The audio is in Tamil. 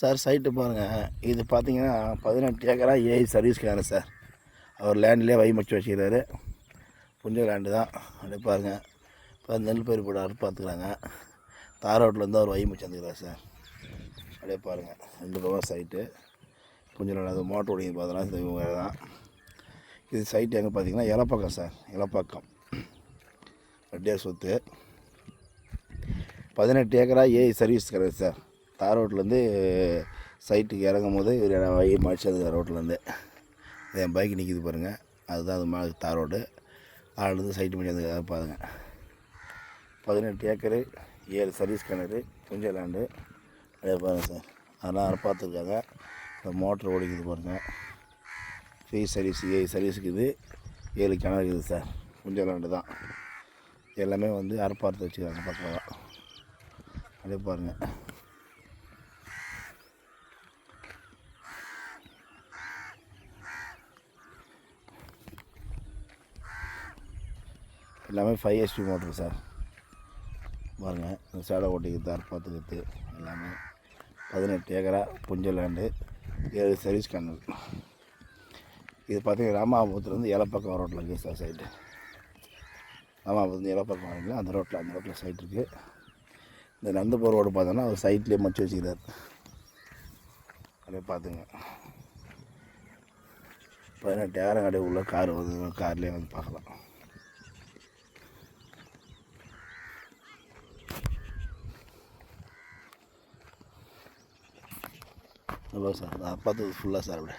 சார் சைட்டு பாருங்கள். இது பார்த்தீங்கன்னா 18 ஏக்கரா ஏஐ சர்வீஸ்காரன் சார். அவர் லேண்ட்லேயே வைமச்சு வச்சுக்கிறாரு. புஞ்ச லேண்டு தான். அப்படியே பாருங்கள். இப்போ நெல் பயிர் போட பார்த்துக்கிறாங்க. தார் ரோட்லேருந்து அவர் வைமச்சு வந்துக்கிறார் சார். அப்படியே பாருங்கள். 2 பக்கம் சைட்டு புஞ்ச லேண்ட். அது மோட்டர் ஓடிங்க பார்த்தோன்னா இவங்க தான். இது சைட்டு எங்கே பார்த்தீங்கன்னா இலப்பக்கம் சார். இலப்பக்கம் ரெட்டியார் சொத்து. 18 ஏக்கரா ஏஐ சர்வீஸ் கிடையாது சார். தார் ரோட்லேருந்து சைட்டுக்கு இறங்கும் போது இவர் வழி மடிச்சது ரோட்லேருந்து என் பைக் நிற்கிது பாருங்கள். அதுதான் அது மேலே தார் ரோடு. அதுலேருந்து சைட்டு முடியாது பாருங்கள். 18 ஏக்கரு 7 சர்வீஸ் கிணறு புஞ்ச லேண்டு. அதே பாருங்கள் சார். அதெல்லாம் பார்த்துருக்காங்க. இந்த மோட்ரு ஓடிக்குது பாருங்கள். ஃப்ரீ சர்வீஸ் ஏஐ சர்வீஸுக்கு இது 7 கிணறு இருக்குது சார். புஞ்ச லேண்டு தான். எல்லாமே வந்து அறுப்பார்த்து வச்சுருக்காங்க பக்கம். அப்படியே பாருங்கள். எல்லாமே 5 HP மோட்ரு சார். பாருங்கள். இந்த சேடை ஓட்டிக்கிறது அறுப்பாத்துக்கிறது எல்லாமே 18 ஏக்கரா புஞ்ச லேண்டு 7 சர்வீஸ் கிணறு. இது பார்த்தீங்கன்னா ராமாபுரத்துலேருந்து இலப்பக்கம் ரோட்டில் இருக்குது சார் சைட்டு. ராமாபுரத்துலேருந்து இலப்பக்கம் வாங்கிக்கலாம். அந்த ரோட்டில் சைட் இருக்குது. இந்த நடந்து போகிற ரோடு பார்த்தோன்னா அவர் சைட்லேயே மச்சு வச்சுக்கிறார். அப்படியே பார்த்துங்க. 18 ஏக்கரம் கடை உள்ள கார் வந்து கார்லேயே வந்து பார்க்கலாம். சார் நான் பார்த்தது ஃபுல்லாக சார் அப்படியே